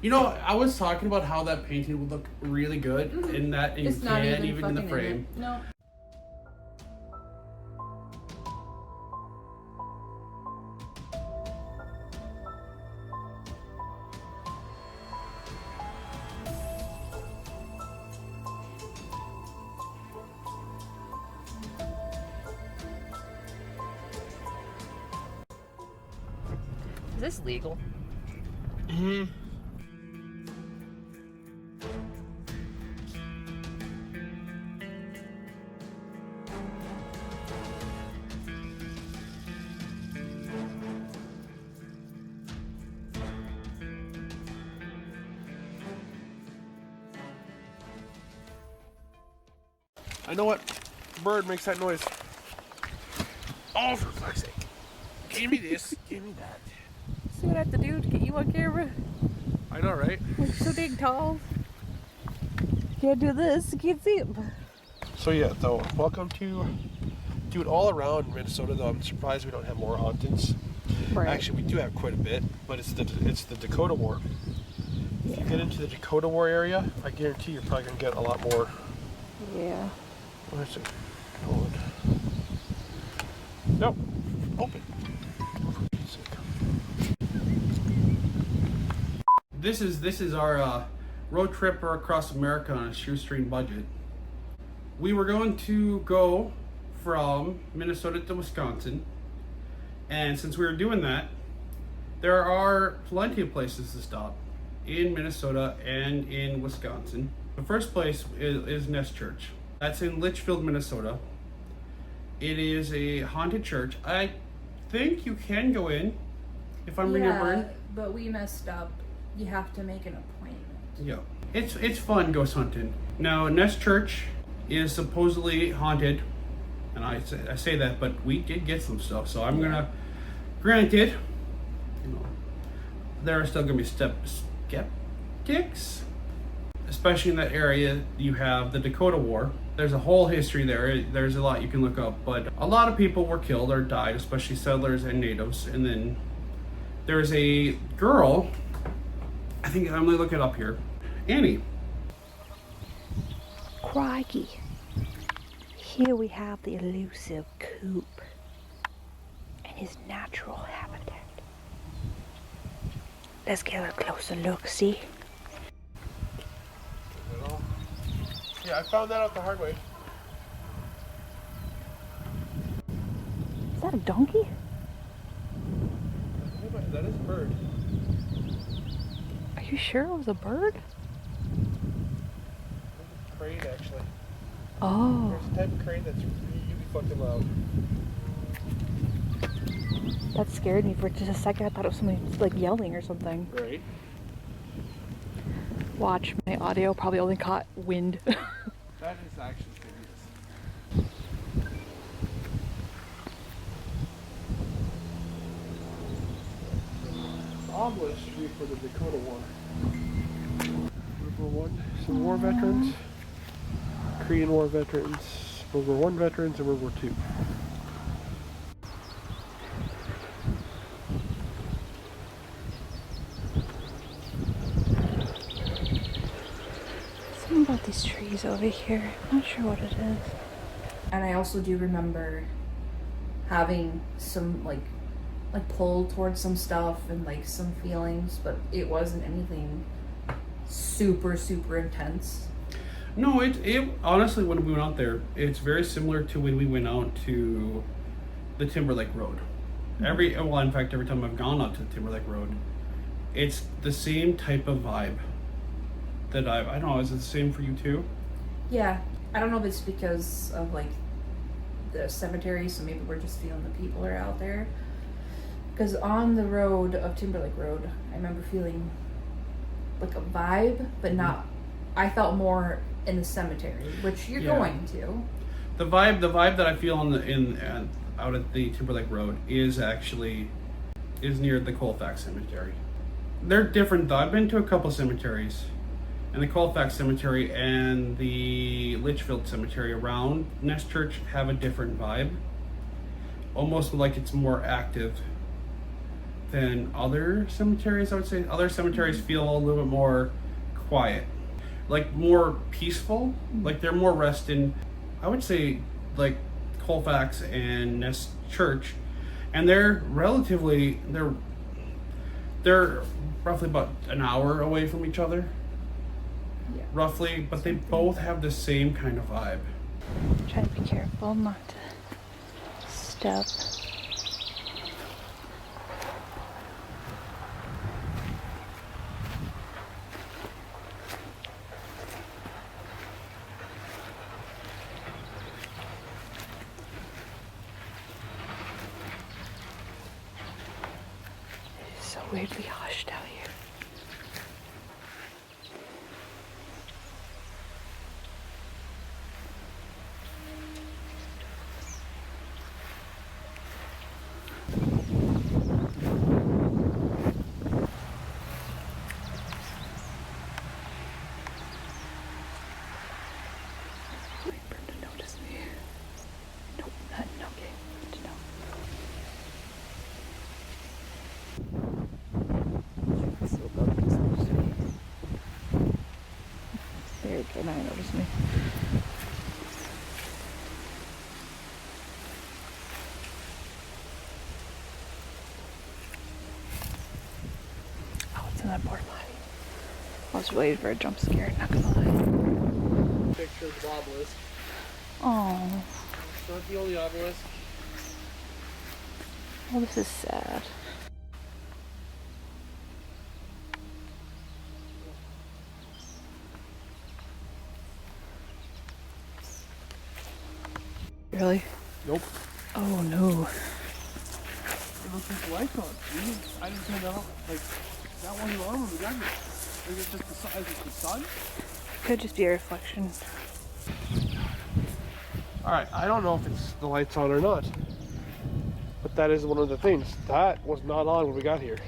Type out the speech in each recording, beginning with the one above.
You know, I was talking about how that painting would look really good in that, and It's you not can't even in the fucking frame. in it. No. Is this legal? Mm-hmm. I know what bird makes that noise. Oh, for fuck's sake. Give me this. Give me that. See what I have to do to get you on camera? I know, right? You're so dang tall. Can't do this. You can't see him. So yeah, though, welcome to it all around Minnesota. Though I'm surprised we don't have more hauntings. Right. Actually, we do have quite a bit, but it's the Dakota War. If you get into the Dakota War area, I guarantee you're probably gonna get a lot more. Yeah. Where's it? Hold on. Nope. Open. This is our road trip across America on a shoestring budget. We were going to go from Minnesota to Wisconsin, and since we were doing that, there are plenty of places to stop in Minnesota and in Wisconsin. The first place is Nest Church. That's in Litchfield, Minnesota. It is a haunted church. I think you can go in, if I'm remembering. But we messed up. You have to make an appointment. Yeah, it's fun ghost hunting. Now, Nest Church is supposedly haunted, and I say that, but we did get some stuff. So I'm gonna, granted, you know, there are still gonna be skeptics, especially in that area. You have the Dakota War. There's a whole history there. There's a lot you can look up, but a lot of people were killed or died, especially settlers and natives. And then there's a girl. I think I'm gonna look it up here. Annie. Crikey. Here we have the elusive coop and his natural habitat. Let's get a closer look, see? Yeah, I found that out the hard way. Is that a donkey? That is a bird. Are you sure it was a bird? It's a crane, actually. Oh. There's a type of crane that's really fucking loud. That scared me for just a second. I thought it was somebody like yelling or something. Right. Watch, my audio probably only caught wind. That is actually serious. Obelisk Street for the Dakota War. World War I, some war veterans, Korean War veterans, World War I veterans, and World War II. Something about these trees over here. I'm not sure what it is. And I also do remember having some like pull towards some stuff and like some feelings, but it wasn't anything super intense. No, it honestly, when we went out there, it's very similar to when we went out to the Timberlake Road. In fact, every time I've gone out to the Timberlake Road, it's the same type of vibe that I don't know, is it the same for you too? Yeah, I don't know if it's because of like the cemetery, so maybe we're just feeling the people are out there. Because on the road of Timberlake Road, I remember feeling like a vibe, but not. I felt more in the cemetery, which you're going to. The vibe that I feel out at the Timberlake Road is near the Colfax Cemetery. They're different though. I've been to a couple cemeteries, and the Colfax Cemetery and the Litchfield Cemetery around Nest Church have a different vibe. Almost like it's more active than other cemeteries. I would say other cemeteries feel a little bit more quiet, like more peaceful. Like they're more resting. I would say like Colfax and Nest Church, and they're roughly about an hour away from each other. Yeah. Roughly, but they both have the same kind of vibe. Try to be careful not to step. It's so weirdly hushed out here. Wait for him to notice me. Nope, not okay. Good to know. So about this way. There you go, now you notice me. Oh, it's in that porta potty. I was waiting for a jump scare, not gonna lie. Picture of the obelisk. Oh, It's not the only obelisk. well, this is sad. Really? Nope. Oh no. It looks like the lights on. I didn't turn that off. Like, that wasn't on when we got here. Is it just the sun? Is it the sun? Could just be a reflection. Alright, I don't know if it's the lights on or not. But that is one of the things. That was not on when we got here.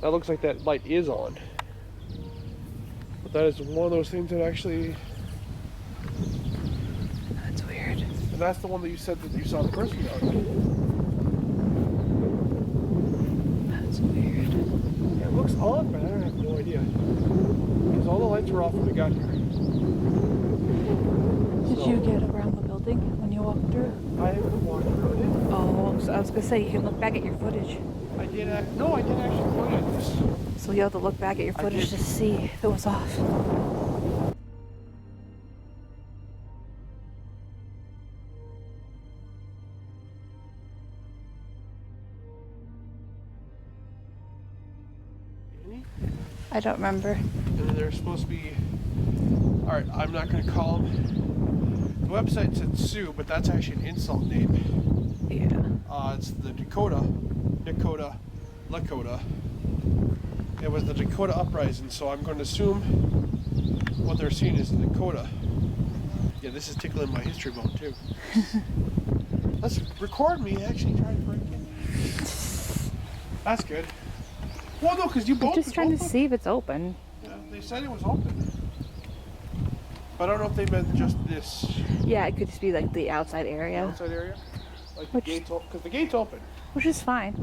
That looks like that light is on. But that is one of those things that actually... That's weird. And that's the one that you said that you saw the person on. That's weird. Yeah, it looks on, but I have no idea. Because all the lights were off when we got here. Did you get around the building when you walked through? I haven't walked through it. Oh, so I was gonna say you can look back at your footage. I did actually point at this. So you have to look back at your I footage did. to see if it was off. Annie? I don't remember. And then there's supposed to be... Alright, I'm not going to call him. The website said Sue, but that's actually an insult name. Yeah. It's the Lakota. It was the Dakota Uprising, so I'm going to assume what they're seeing is the Dakota. Yeah, this is tickling my history bone too. Let's record me actually trying to break in. That's good. Well, no, because you both... I'm just trying to see if it's open. Yeah, they said it was open. But I don't know if they meant just this Yeah, it could just be like the outside area, outside area. Like Which- the gate's open. Because the gate's open. which is fine.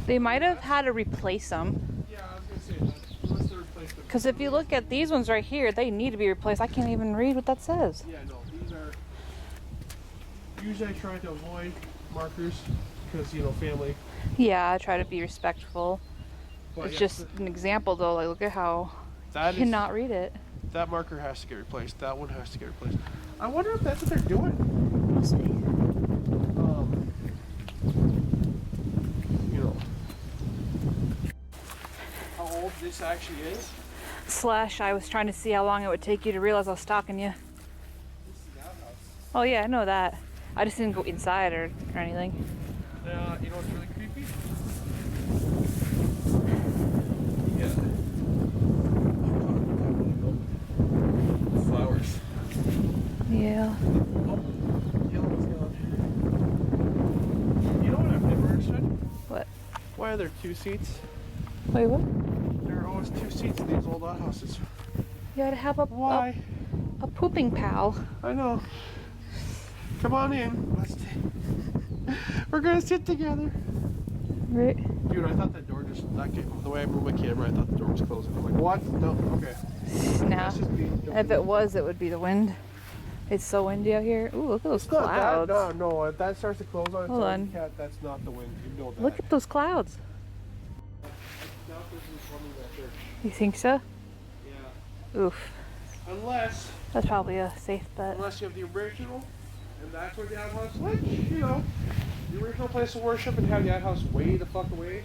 They might have had to replace them. Yeah, I was going to say that. Unless they replaced them. Because if you look at these ones right here, they need to be replaced. I can't even read what that says. Yeah, no, these are... Usually I try to avoid markers because, you know, family. Yeah, I try to be respectful. But It's yeah, just an example though, like look at how that you cannot read it. That marker has to get replaced. That one has to get replaced. I wonder if that's what they're doing. Must be. You know, how old this actually is. Slash, I was trying to see how long it would take you to realize I was stalking you. This is that house. Oh yeah, I know that. I just didn't go inside or anything. You know what's really creepy? Yeah. Flowers. Yeah. Oh, yellow was gone. You know what I've never understood? What? Why are there two seats? Wait, what? There are always two seats in these old outhouses. You gotta have a Why? a pooping pal. I know. Come on in. We're gonna sit together. Right? Dude, I thought that door that came. The way I moved my camera, I thought the door was closing. I'm like, what? No, okay. No. That's just me jumping If it in. was, it would be the wind. It's so windy out here. Ooh, look at those It's not clouds. that. No. If that starts to close on its Hold own, on. cat, that's not the wind. You know that. Look at those clouds. Now this is coming back there. You think so? Yeah. Oof. Unless That's probably a safe bet. you have the original, and that's where the outhouse, which, you know, the original place of worship, and have the outhouse way the fuck away.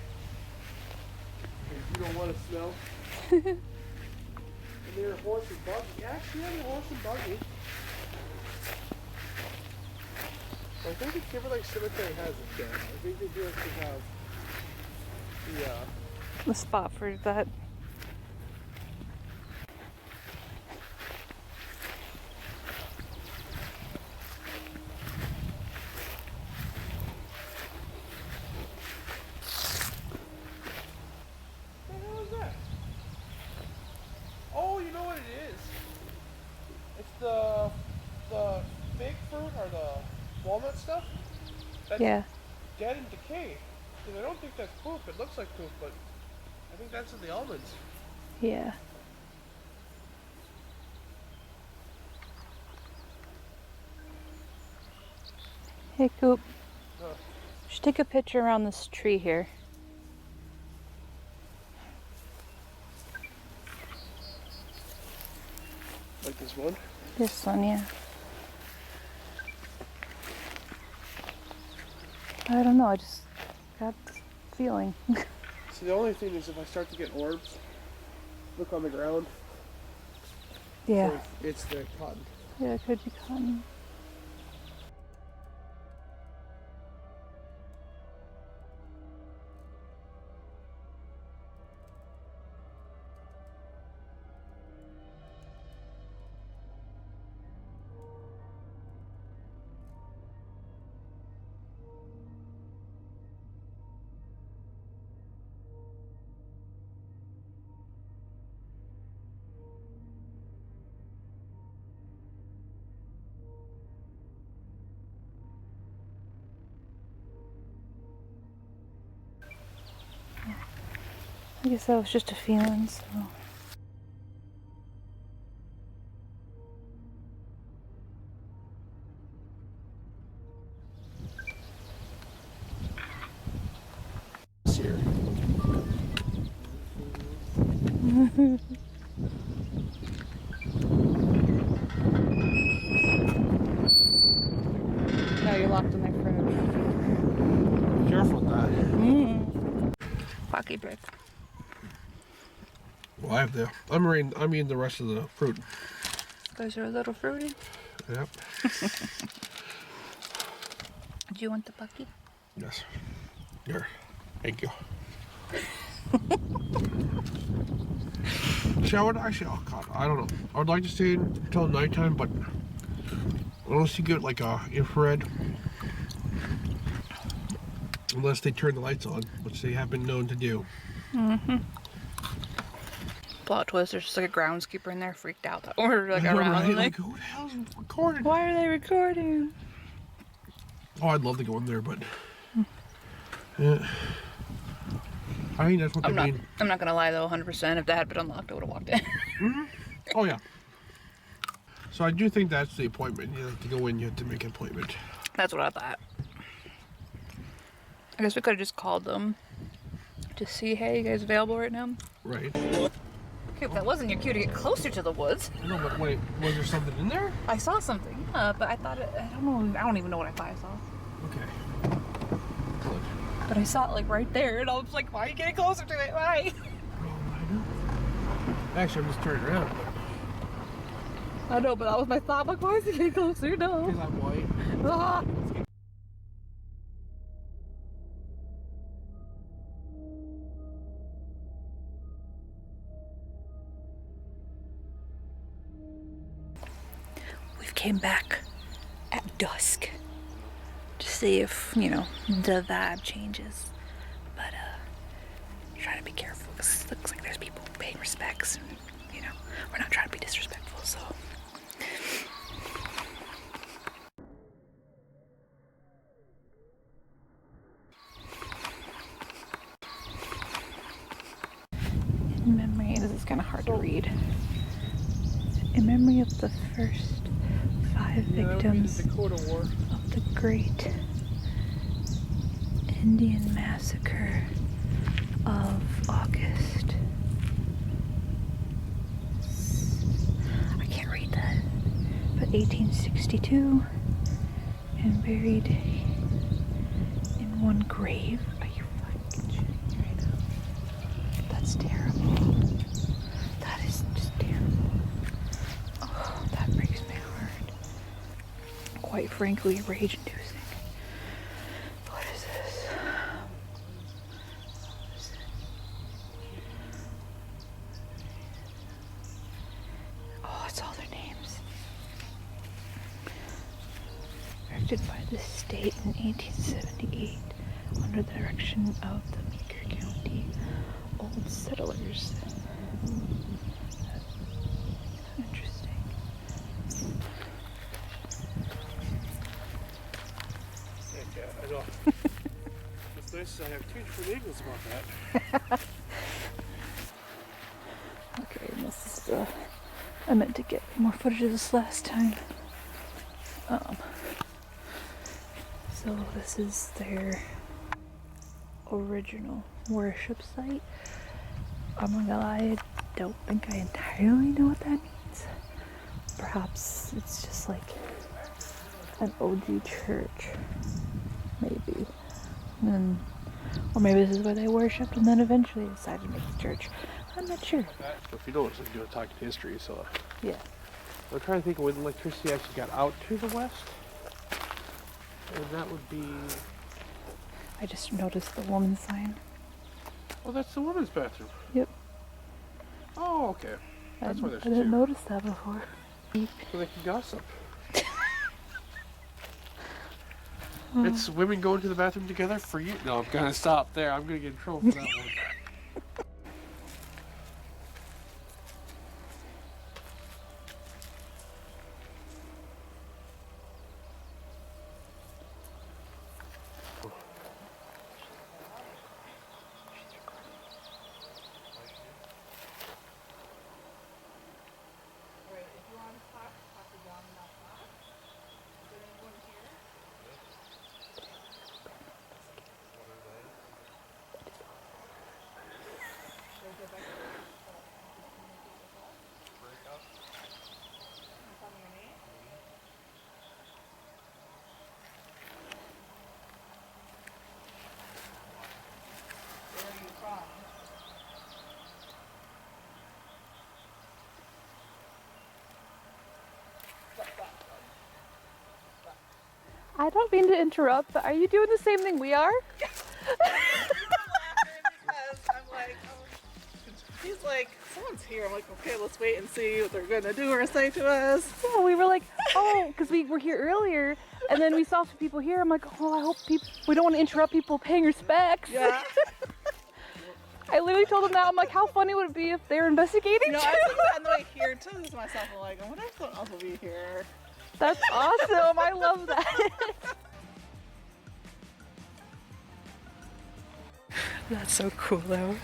If you don't want to smell. And they're a horse and buggy. Actually, yeah, they're a horse and buggy. I think the Kimber Lake Cemetery has it there. I think they do actually have the The spot for that. What the hell is that? Oh, you know what it is? It's the fig fruit or the walnut stuff. That's Yeah. dead and decay. Because I don't think that's poop. It looks like poop, but I think that's in the almonds. Yeah. Hey, Coop. Huh. Just take a picture around this tree here. Like this one. This one, yeah. I don't know, I just got this feeling. So the only thing is if I start to get orbs, look on the ground. Yeah. So it's the cotton. Yeah, it could be cotton. I guess that was just a feeling, so. Here. No, you're locked in there forever. Careful with that. Pocky brick. Well, I have the. I'm eating the rest of the fruit. Those are a little fruity. Yep. Do you want the Pocky? Yes. Here. Thank you. See, I would actually, oh god, I don't know. I would like to stay until nighttime, but unless you get like a infrared, unless they turn the lights on, which they have been known to do. Plot twist, there's just like a groundskeeper in there freaked out that we're like I know, around. right? Like, Who the hell's recording? why are they recording? Oh, I'd love to go in there, but yeah. I think that's what they mean. I'm not gonna lie though, 100%. If that had been unlocked, I would have walked in. Oh yeah. So I do think that's the appointment. You have to go in, you have to make an appointment. That's what I thought. I guess we could have just called them to see, hey, you guys available right now? Right. Okay, if that wasn't your cue to get closer to the woods. No, but wait, was there something in there? I saw something, yeah, but I thought I don't know. I don't even know what I thought I saw. Okay. Good. But I saw it like right there, and I was like, why are you getting closer to it? Why? Oh, I know. Actually, I'm just turning around. I know, but that was my thought. Like, why is he getting closer? No. Because I'm white. Ah. We've came back at dusk to see if, you know, the vibe changes. But try to be careful because it looks like there's people paying respects, and you know, we're not trying to be disrespectful, so. to read. In memory of the first 5 victims the Dakota War. of the Great Indian Massacre of August. I can't read that. But 1862, and buried in one grave. Are you fucking shitting me right now? That's terrible. That is just terrible. Oh, that breaks my heart. Quite frankly, rage-inducing. What is this? Oh, it's all their names. Erected by the state in 1878 under the direction of the Meeker County Old Settlers. Interesting. Yeah, I know. It's nice I have 2 different angles about that. Okay, this is I meant to get more footage of this last time. So this is their original worship site. I'm not gonna lie, I don't think I entirely know what that means. Perhaps it's just like an OG church, maybe. And then, or maybe this is where they worshipped and then eventually decided to make the church. I'm not sure. If you don't, it's going to talk history, so. Yeah. I'm trying to think of when electricity actually got out to the west. And that would be... I just noticed the woman's sign. Oh, that's the women's bathroom. Yep. Oh, okay. That's why there's 2. I didn't notice that before. So they can gossip. It's women going to the bathroom together for you. No, I'm gonna stop there. I'm gonna get in trouble for that one. I don't mean to interrupt, but are you doing the same thing we are? Because I'm like, he's like, someone's here. I'm like, okay, let's wait and see what they're gonna do or say to us. Yeah, we were like, oh, because we were here earlier, and then we saw some people here. I'm like, oh, I hope we don't want to interrupt people paying respects. Yeah. I literally told them that. I'm like, how funny would it be if they were investigating? You know, too? I was thinking that on the way here too to myself. I'm like, I wonder if someone else will be here. That's awesome. I love that. That's so cool though.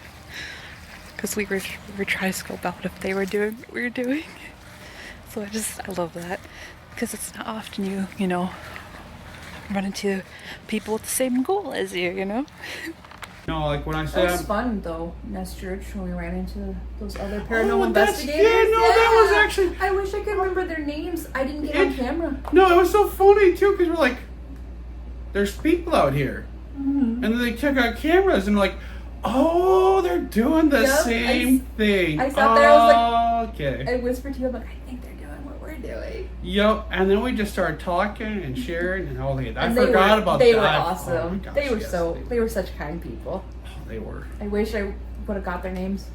Because we were trying to scope out if they were doing what we were doing. So I love that. Because it's not often you know, run into people with the same goal as you know? No, like when I That said was fun though, Nest Church, when we ran into those other paranormal that's- investigators. yeah, no, that was actually- I wish I could remember their names. I didn't get on camera. no, it was so funny too because we're like, there's people out here, Mm-hmm. and then they took out cameras and like, oh, they're doing the Yep, same thing. I sat there, I was okay. I whispered to you, I'm like, I think they're doing what we're doing. Yep, and then we just started talking and sharing and all that. I And forgot about they that. were Oh my awesome. gosh, they were yes, they were such kind people. they were. I wish I would have got their names.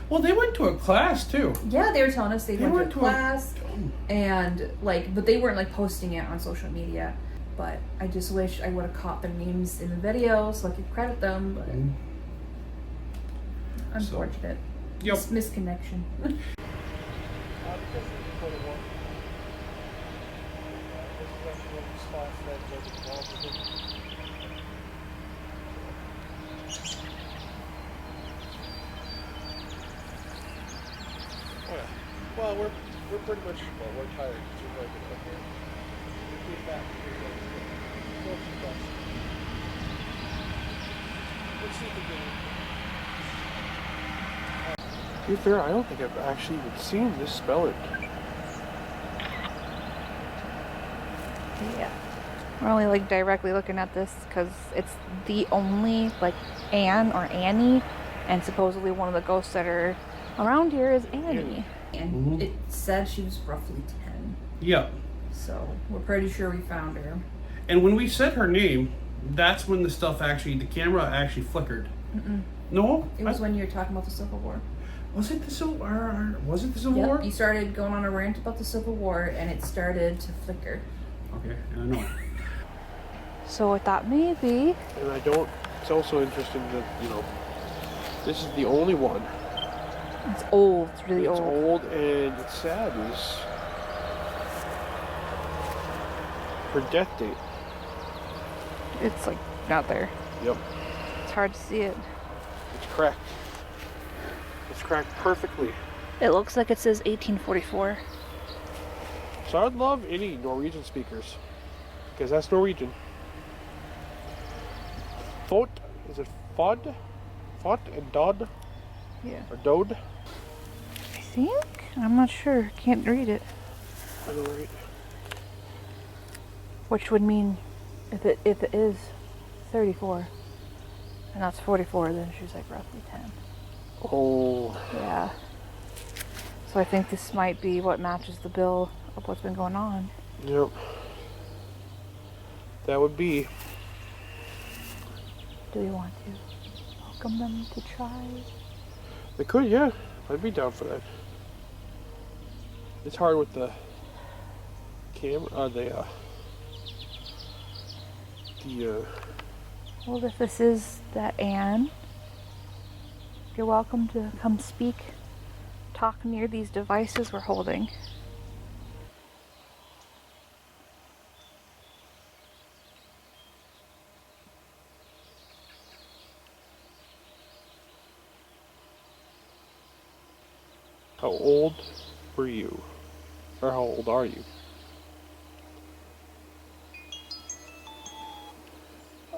Well, they went to a class too. Yeah, they were telling us they went went to to a a- class and like, but they weren't like posting it on social media. But I just wish I would have caught their names in the video so I could credit them. But unfortunate. Yep. Misconnection. Because of the Dakota War. This is actually one of the spots that was involved with it. Well, we're pretty much, we're tired. It's really good. Okay. We came back. Let's see if we can. To be fair, I don't think I've actually even seen this spelling. Yeah. We're only like directly looking at this because it's the only like Anne or Annie, and supposedly one of the ghosts that are around here is Annie. And it said she was roughly 10. Yeah. So we're pretty sure we found her. And when we said her name, that's when the camera actually flickered. No? It was when you were talking about the Civil War. Was it the Civil War? Was it the Civil War? You started going on a rant about the Civil War and it started to flicker. Okay, I know. So I thought maybe. And I don't, it's also interesting that, this is the only one. It's old. It's really It's old. old, and it's sad is her death date. It's like not there. Yep. It's hard to see it. It's cracked. It's cracked perfectly. It looks like it says 1844. So I would love any Norwegian speakers, because that's Norwegian. Fot, is it Fod? Fot and Dod? Yeah. Or Dode? I think? I'm not sure. Can't read it. I don't know. Which would mean if it is 34 and that's 44, then she's like roughly 10. Oh. Yeah. So I think this might be what matches the bill of what's been going on. Yep. That would be. Do we want to welcome them to try? They could, yeah. I'd be down for that. It's hard with the camera, Well, if this is that Anne, you're welcome to come speak, talk near these devices we're holding. How old were you? Or how old are you?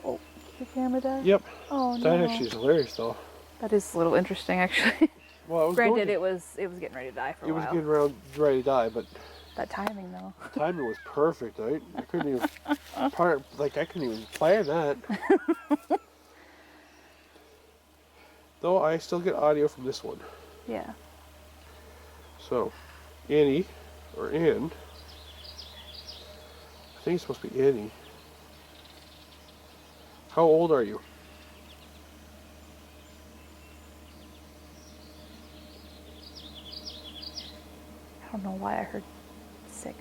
Oh, your camera died? Yep. Oh no. That actually is hilarious though. That is a little interesting actually. Well, it was Granted, going- it was getting ready to die for a It while. was getting ready to die, but That timing though. timing was perfect, right? I couldn't even I couldn't even plan that. Though I still get audio from this one. Yeah. So, Annie, or Ann, I think it's supposed to be Annie. How old are you? I don't know why I heard 6.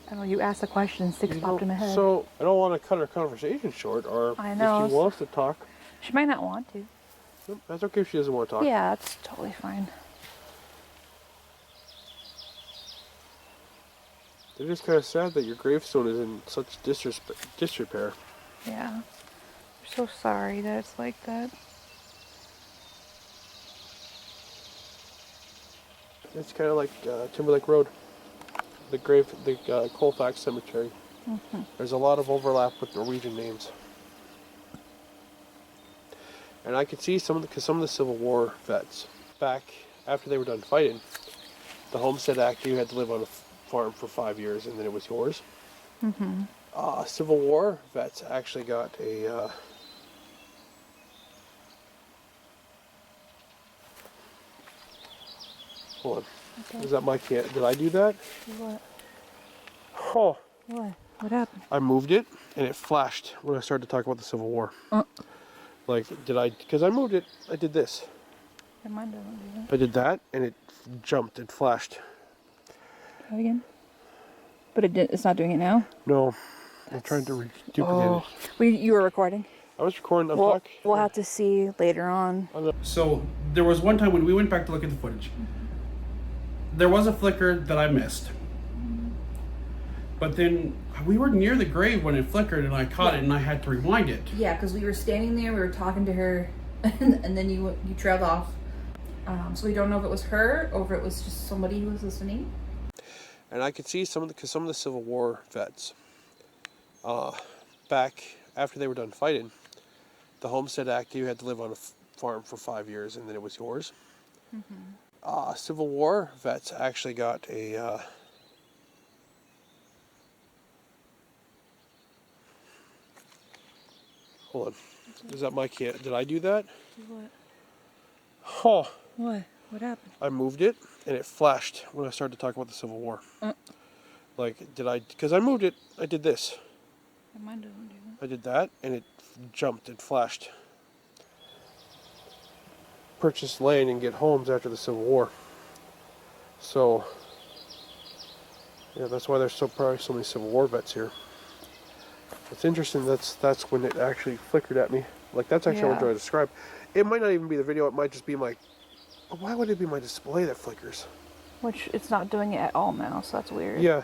I don't know, you asked the question, 6 popped in my head. So, I don't want to cut our conversation short, or I know. if she wants to talk, She might not want to. that's okay if she doesn't want to talk. Yeah, that's totally fine. It's just kind of sad that your gravestone is in such disrepair. Yeah. We're so sorry that it's like that. It's kind of like Timberlake Road, the Colfax Cemetery. Mm-hmm. There's a lot of overlap with Norwegian names, and I could see because some of the Civil War vets, back after they were done fighting, the Homestead Act, you had to live on a farm for 5 years, and then it was yours. Mm-hmm. Civil War vets actually got a. Hold on. Okay. Is that my cat? Did I do that? What? Oh. What? What happened? I moved it and it flashed when I started to talk about the Civil War. Like, because I moved it, I did this. Yeah, mine doesn't do that. I did that and it jumped, it flashed. Try it again. But it's not doing it now? No, I'm trying to duplicate it. You were recording? I was recording, We'll have to see later on. So there was one time when we went back to look at the footage. There was a flicker that I missed. But then we were near the grave when it flickered and I caught it and I had to rewind it. Yeah, because we were standing there, we were talking to her, and then you trailed off. So we don't know if it was her or if it was just somebody who was listening. And I could see some of the Civil War vets, back after they were done fighting, the Homestead Act, you had to live on a farm for 5 years and then it was yours. Civil War vets actually got a hold on. Is that my kid? Did I do that? What? Huh. What? What happened? I moved it and it flashed when I started to talk about the Civil War. Like, did I? Because I moved it. I did this. Mine doesn't do that. I did that and it jumped. It flashed. Purchased land and get homes after the Civil War. So, yeah, that's why there's probably so many Civil War vets here. It's interesting. That's when it actually flickered at me. Like, that's actually what I'm trying to describe. It might not even be the video. It might just be my. Why would it be my display that flickers? Which it's not doing it at all now, so that's weird. Yeah,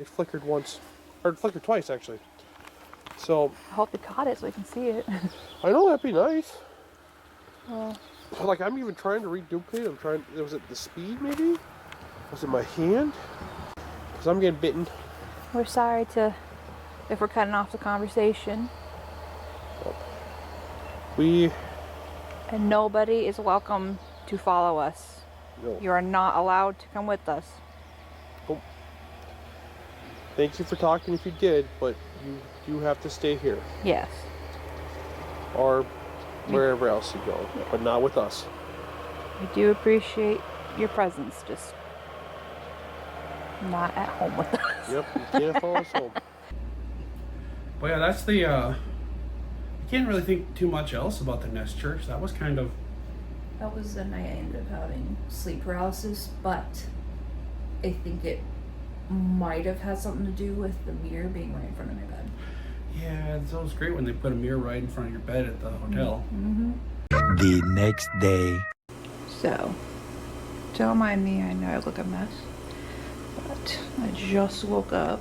it flickered once, or it flickered twice actually. So I hope you caught it so we can see it. I know that'd be nice. Well, Like, I'm even trying to reduplicate. I'm trying. Was it the speed maybe? Was it my hand? Because I'm getting bitten. we're sorry if we're cutting off the conversation. And nobody is welcome to follow us. No. You are not allowed to come with us. Oh. Thank you for talking if you did, but you do have to stay here. Yes. Or wherever else you go, but not with us. We do appreciate your presence, just not at home with us. Yep, you can't follow us home. But yeah, that's the, I can't really think too much else about the Nest Church. That was kind of... That was the night I ended up having sleep paralysis, but I think it might have had something to do with the mirror being right in front of my bed. Yeah, it's always great when they put a mirror right in front of your bed at the hotel. The next day. So, don't mind me, I know I look a mess, but I just woke up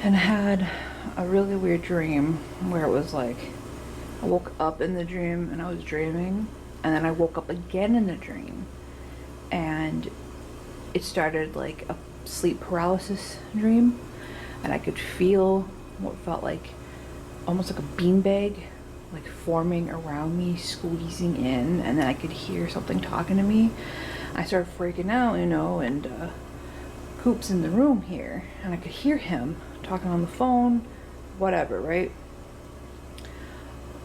and had a really weird dream where it was like, I woke up in the dream and I was dreaming, and then I woke up again in the dream, and it started like a sleep paralysis dream, and I could feel what felt like almost like a beanbag like forming around me, squeezing in, and then I could hear something talking to me. I started freaking out, and Coop's in the room here, and I could hear him talking on the phone, whatever, right?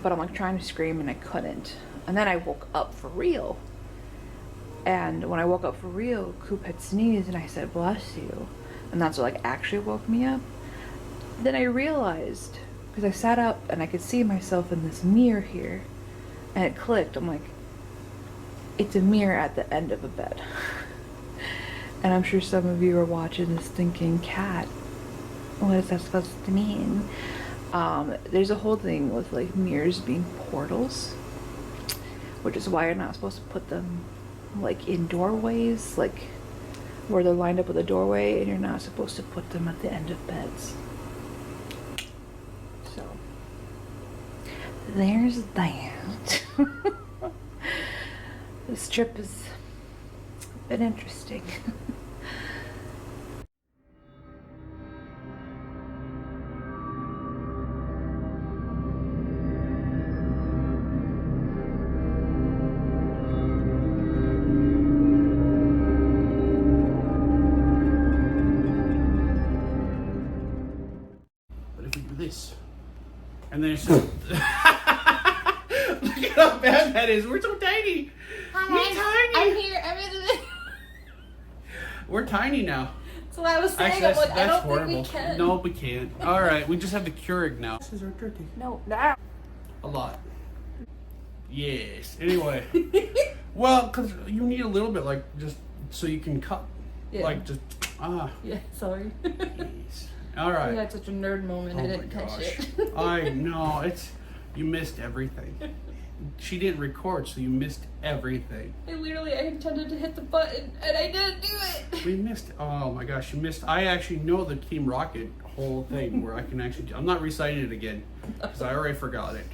But I'm like trying to scream and I couldn't. And then I woke up for real. And when I woke up for real, Coop had sneezed and I said, "Bless you." And that's what like actually woke me up. Then I realized, because I sat up and I could see myself in this mirror here, and it clicked. I'm like, it's a mirror at the end of a bed. And I'm sure some of you are watching this thinking, Kat, what is that supposed to mean? There's a whole thing with like mirrors being portals, which is why you're not supposed to put them like in doorways, like where they're lined up with a doorway, and you're not supposed to put them at the end of beds. So there's that. This trip has been interesting. But if we do this, and then it's just... Look at how bad that is. We're so tiny. We're tiny. I'm here. I'm in the... We're tiny now. That's what I was saying. Actually, I'm like, I that's don't horrible. think we can. No, we can't. All right, we just have the Keurig now. This is our turkey. No. A lot. Yes. Anyway. Well, because you need a little bit, like, just so you can cut. Yeah. Like, just, Yeah, sorry. Yes. All I right. had such a nerd moment. Oh I my didn't touch gosh. it. I know. You missed everything. She didn't record, so you missed everything. I intended to hit the button, and I didn't do it. We missed, oh my gosh, you missed. I actually know the Team Rocket whole thing where I can actually, I'm not reciting it again, because I already forgot it.